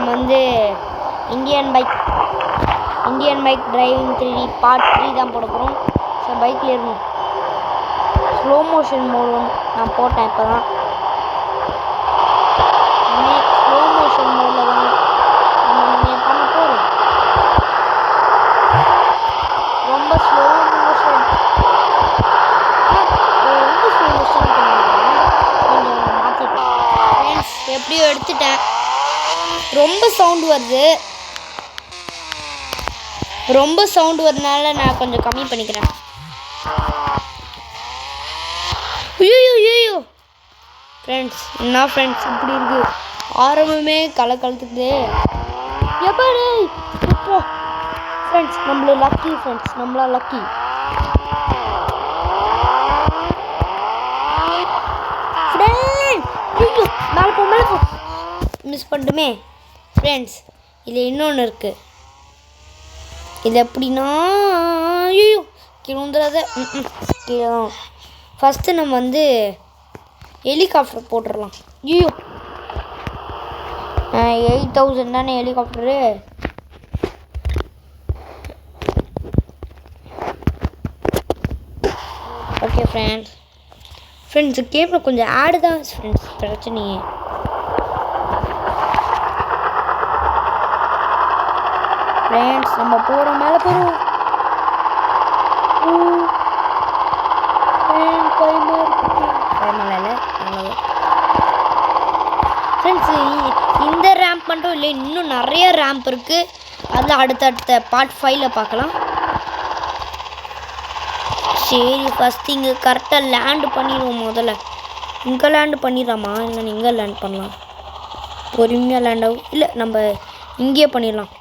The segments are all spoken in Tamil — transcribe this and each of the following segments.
நம்ம வந்து Indian bike driving 3D part 3 தான் போட போகிறோம். ஸோ பைக்கில் ஏறணும். ஸ்லோ மோஷன் மோடு வந்து நான் போட்டேன் இப்போ தான். ஸ்லோ மோஷன் மோடில் தான் நம்ம பண்ண போகிறோம். ரொம்ப ஸ்லோ மோஷன் கொஞ்சம் மாற்றிட்டேன். ஃப்ரெண்ட்ஸ் எப்படியோ எடுத்துட்டேன். ரொம்ப சவுண்டு வரதுனால நான் கொஞ்சம் கம்மி பண்ணிக்கிறேன். ஐயோ ஃப்ரெண்ட்ஸ், என்ன ஃப்ரெண்ட்ஸ் இப்படி இருக்கு? ஆரம்பமே கலத்துக்குது. எப்பாடி இப்போ ஃப்ரெண்ட்ஸ் நம்மள லக்கி ஃப்ரெண்ட்ஸ், நம்மளா லக்கி. மேலே போ மிஸ் பண்ணிட்டுமே ஃப்ரெண்ட்ஸ். இதில் இன்னொன்று இருக்குது. இது எப்படின்னா ஐயோ கீழே வந்துடாத. கீழே தான். ஃபஸ்ட்டு நம்ம வந்து ஹெலிகாப்டர் போட்டுடலாம். ஐயோ 8000 தானே ஹெலிகாப்டரு. ஓகே ஃப்ரெண்ட்ஸ் கேமில் கொஞ்சம் ஆடு தான் ஃப்ரெண்ட்ஸ் பிரச்சனையே. ஃப்ரெண்ட்ஸ் நம்ம போகிற மேலே போகிறோம். ஃப்ரெண்ட்ஸ் இந்த ரேம்ப் மட்டும் இல்லை, இன்னும் நிறைய ரேம்ப் இருக்குது. அதில் அடுத்தடுத்த பார்ட் 5ல பார்க்கலாம். சரி ஃபஸ்ட்டு இங்கே கரெக்டாக லேண்டு பண்ணிடுவோம். முதல்ல இங்கே லேண்டு பண்ணிடலாமா? இல்லை இங்கே லேண்ட் பண்ணலாம். பொறுமையாக லேண்ட் ஆகும். இல்லை நம்ம இங்கேயே பண்ணிடலாம்.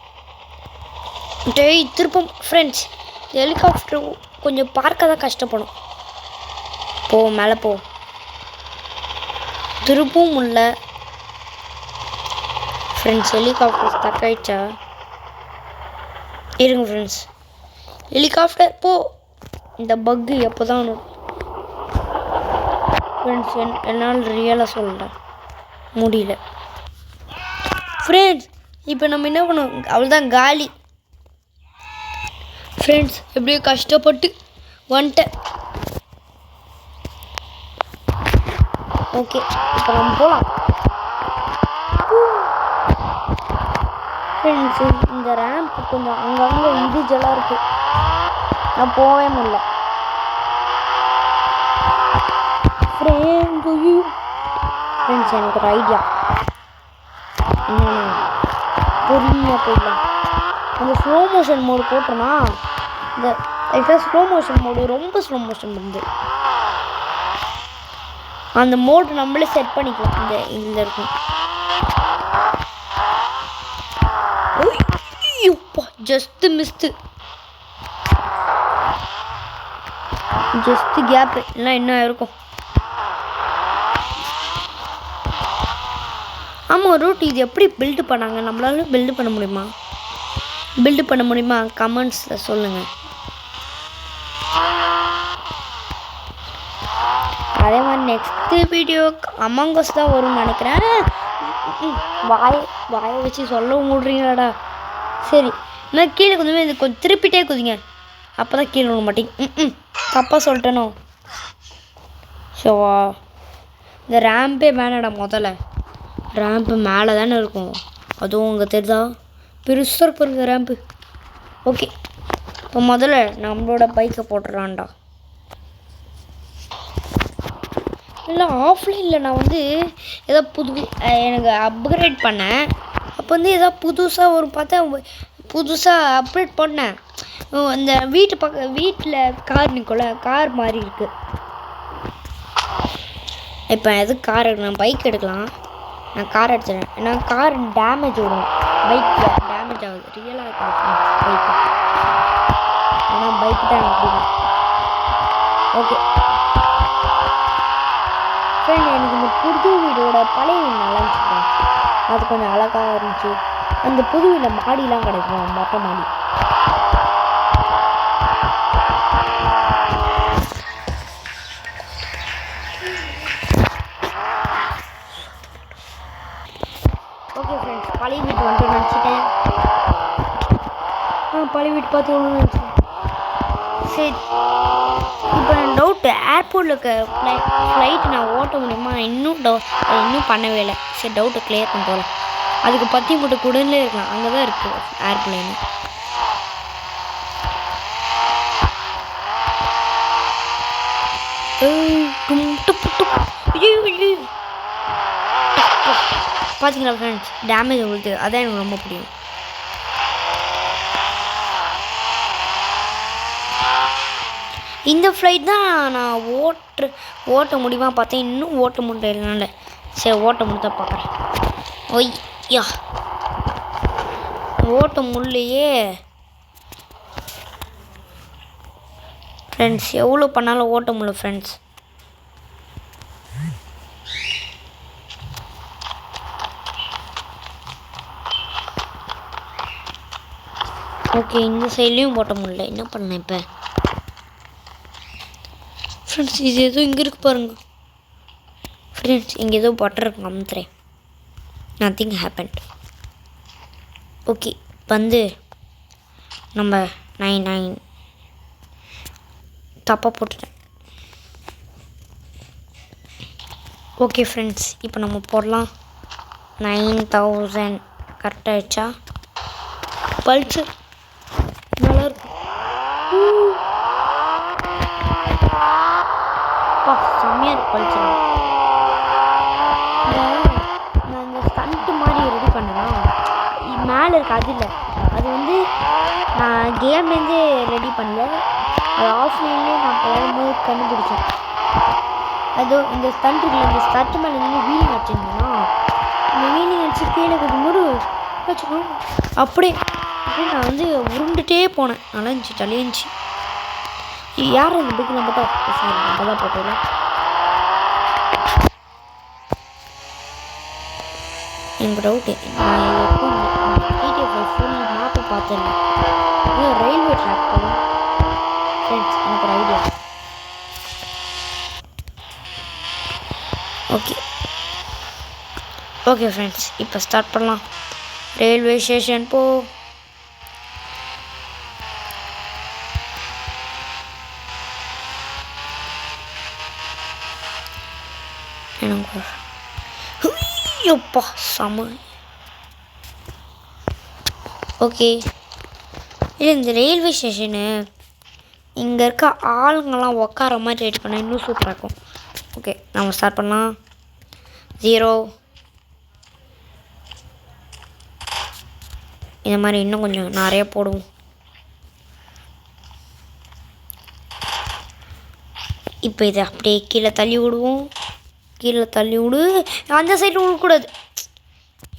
திருப்பம் ஃப்ரெண்ட்ஸ் ஹெலிகாப்டர் கொஞ்சம் பார்க்க தான் கஷ்டப்படும். போ மேலே போ. திருப்பவும் இல்லை ஃப்ரெண்ட்ஸ். ஹெலிகாப்டர் ஸ்டக் ஆயிடுச்சா? இருங்க ஃப்ரெண்ட்ஸ். ஹெலிகாப்டர் போ. இந்த பக்கு எப்போ தான் ஃப்ரெண்ட்ஸ் என்னால் ரியலாக சொல்ல முடியல ஃப்ரெண்ட்ஸ். இப்போ நம்ம என்ன பண்ணோம்? அவ்வளோதான் காலி ஃப்ரெண்ட்ஸ். எப்படியோ கஷ்டப்பட்டு வந்துட்டேன். ஓகே இப்போ நம்ம போகலாம் ஃப்ரெண்ட்ஸ். இந்த ரேம்ப் கொஞ்சம் அங்கங்கே இடிஜலாக இருக்குது. நான் போகவே முடியல ஃப்ரெண்ட்ஸ். எனக்கு ஒரு ஐடியா. பொறுமையாக போயிடலாம். அந்த ஸ்லோ மோஷன் மோடு போட்டோன்னா இந்த ஸ்லோ மோஷன் மோடு ரொம்ப ஸ்லோ மோஷன் வந்து அந்த மோடு நம்மளே செட் பண்ணிக்கலாம். இந்த இதில் இருக்கும். Just missed. ஜஸ்ட்டு கேப்பு இல்லை என்ன இருக்கும். ஆமாம் ரூட் இது எப்படி பில்டு பண்ணாங்க? நம்மளால பில்டு பண்ண முடியுமா? கமெண்ட்ஸில் சொல்லுங்கள். அதே மாதிரி நெக்ஸ்ட்டு வீடியோ அமாங் அஸ் தான் வரும்னு நினைக்கிறேன். வாயை வச்சு சொல்லவும் விட்றீங்களாடா. சரி நான் கீழே கொஞ்சமே இது கொஞ்சம் திருப்பிட்டே குதிங்க. அப்போ தான் கீழே விட மாட்டேங்க. தப்பாக சொல்லிட்டேனோ? ஸோ இந்த ரேம்பே வேணாடா. முதல்ல ரேம்ப்பு மேலே தானே இருக்கும். அதுவும் உங்கள் தெரியுதா பெருசாக இருப்பாருங்க ரேம்ப்பு. ஓகே இப்போ முதல்ல நம்மளோட பைக்கை போட்டுடலான்டா. இல்லை ஆஃப்லைனில் நான் வந்து ஏதோ எனக்கு அப்கிரேட் பண்ணேன். அப்போ வந்து ஏதோ புதுசாக ஒரு பார்த்தா புதுசாக அப்கிரேட் பண்ணேன். இந்த வீட்டில் கார் நிற்கல, கார் மாதிரி இருக்குது. இப்போ எதுக்கு கார் எடுக்கலாம்? பைக் எடுக்கலாம். நான் கார் எடுத்துறேன். ஏன்னா கார் டேமேஜ் வரும். பைக்கில் டேமேஜ் ஆகுது. ரியலாக இருக்கும் பைக்கு. ஏன்னா பைக்கு தான் எனக்கு பிடிக்கும். ஓகே ஃப்ரெண்ட், எனக்கு இந்த புது வீடோட பழைய வீடு நல்லா இருந்துச்சு. அது கொஞ்சம் அழகாக இருந்துச்சு. அந்த புது வீட்டில் மாடிலாம் கிடைக்கும், மொட்டை மாடி. ஓகே ஃப்ரெண்ட்ஸ், பழைய வீட்டு வந்துட்டு நினச்சிட்டேன். பழைய வீட்டு பார்த்து ஒன்று நினச்சேன். சரி, இப்போ என் டவுட்டு, ஏர்போர்ட்டில் இருக்க ஃப்ளைட் நான் ஓட்ட முடியுமா? இன்னும் பண்ணவே இல்லை. சரி, டவுட்டை கிளியர் பண்ண போகலாம். அதுக்கு பற்றி மட்டும் குடன்லே இருக்கலாம், அங்கே தான் இருக்குது ஏர்பிளைனு. பார்த்தீங்களா ஃப்ரெண்ட்ஸ், டேமேஜ் உங்களுக்கு, அதான் எனக்கு ரொம்ப பிடிக்கும். இந்த ஃப்ளைட் தான் நான் ஓட்ட முடியுமா பார்த்தேன். இன்னும் ஓட்ட முடியல. சரி, ஓட்ட முடித்தா பார்க்குறேன். ஒய்யா, ஓட்ட முடியலையே ஃப்ரெண்ட்ஸ். எவ்வளோ பண்ணாலும் ஓட்ட முடியல ஃப்ரெண்ட்ஸ். ஓகே, இந்த சைட்லேயும் ஓட்ட முடியல. என்ன பண்ணேன் இப்போ ஃப்ரெண்ட்ஸ்? இது எதுவும் இங்கே இருக்கு பாருங்க ஃப்ரெண்ட்ஸ். இங்கே ஏதோ பட்டர் இருக்கு, அமுத்துறேன். Nothing happened. ஓகே, வந்து நம்ம 9 தப்பாக போட்டுட்டேன். ஓகே ஃப்ரெண்ட்ஸ், இப்போ நம்ம போடலாம். 9000 கரெக்டாகிடுச்சா? பல்சர் நல்லாயிருக்கும். செம்மையாக இருக்கு பல்சர். நான் இந்த ஸ்டண்ட்டு மாதிரி ரெடி பண்ணேன்னா, மேலே இருக்கு, அது இல்லை. அது வந்து நான் கேம்லேருந்தே ரெடி பண்ணல, அது ஆஃப்லைன்லேயே நான் போகும்போது கண்டுபிடிச்சேன். அதோ இந்த ஸ்டண்ட்டுக்குள்ள, இந்த ஸ்டண்ட் மேலே இருந்து வீலிங் வச்சுருந்தேன்னா, இந்த வீலிங் வச்சு கீழே கொஞ்சம் வச்சுக்கணும். அப்படியே நான் வந்து உருண்டுகிட்டே போனேன். நல்லா இருந்துச்சு, ஜாலியாக இருந்துச்சு. யார் இந்த புக்கு நம்ம தான் போட்டோம். எனக்கு டவுட்டு, நான் எப்போ GTA 5 ஃபுல் மேப்பை பார்த்தேன். ரயில்வே ட்ராக் போகலாம் ஃப்ரெண்ட்ஸ். எனக்கு ஒரு ஐடியா. ஓகே ஃப்ரெண்ட்ஸ், இப்போ ஸ்டார்ட் பண்ணலாம். ரயில்வே ஸ்டேஷன் போ. எப்பா செம. ஓகே, இல்லை இந்த ரயில்வே ஸ்டேஷனு இங்கே இருக்க ஆளுங்கெல்லாம் உட்கார மாதிரி ரெடி பண்ணால் இன்னும் சூப்பராக இருக்கும். ஓகே, நம்ம ஸ்டார்ட் பண்ணலாம். 0 இந்த மாதிரி இன்னும் கொஞ்சம் நிறைய போடுவோம். இப்போ இதை அப்படியே கீழே தள்ளி விடுவோம். கீழே தள்ளி விடு. அந்த சைடு விடக்கூடாது.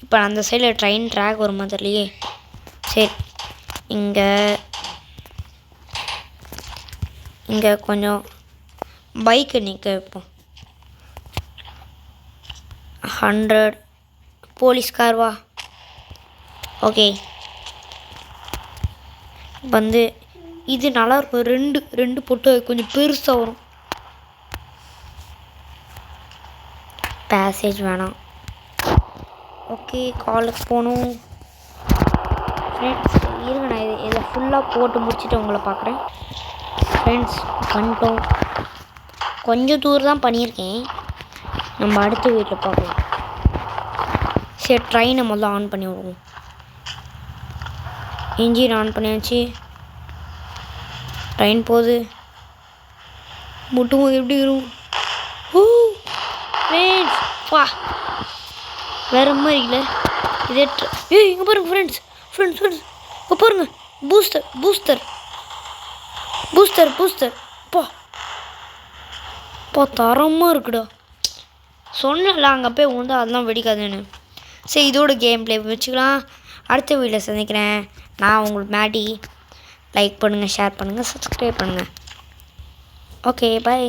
இப்போ அந்த சைடில் ட்ரெயின் ட்ராக் வரும் மாதிரிலையே. சரி, இங்கே கொஞ்சம் பைக்கு நிற்க வைப்போம். 100 போலீஸ் கார் வா. ஓகே, வந்து இது நல்லாயிருக்கும். ரெண்டு போட்டு கொஞ்சம் பெருசாக வரும். பேசேஜ் வேணாம். ஓகே, காலுக்கு போகணும் ஃப்ரெண்ட்ஸ். இருங்க, நான் இதை ஃபுல்லாக போட்டு முடிச்சுட்டு உங்களை பார்க்குறேன் ஃப்ரெண்ட்ஸ். பண்ணிட்டோம். கொஞ்சம் தூரம் தான் பண்ணியிருக்கேன். நம்ம அடுத்த வீட்டில் பார்க்கலாம். சரி, ட்ரெயினை முதல்ல ஆன் பண்ணி விடுவோம். இன்ஜின் ஆன் பண்ணியாச்சு. ட்ரெயின் போகுது. முட்டும் போது எப்படி வரும்? ஃப்ரெண்ட்ஸ் பா, வேறு மாதிரி இல்லை இதே. இங்கே பாருங்க ஃப்ரெண்ட்ஸ். இப்போ பாருங்க, பூஸ்டர் பா தரமாக இருக்குடா. சொன்னல அங்கே போய் உண்டா, அதெல்லாம் வெடிக்காதுன்னு. சரி, இதோட கேம் ப்ளே வச்சுக்கலாம். அடுத்த வீடியோவில் சந்திக்கிறேன். நான் உங்களுக்கு மேடி. லைக் பண்ணுங்கள், ஷேர் பண்ணுங்கள், சப்ஸ்கிரைப் பண்ணுங்கள். Okay, by.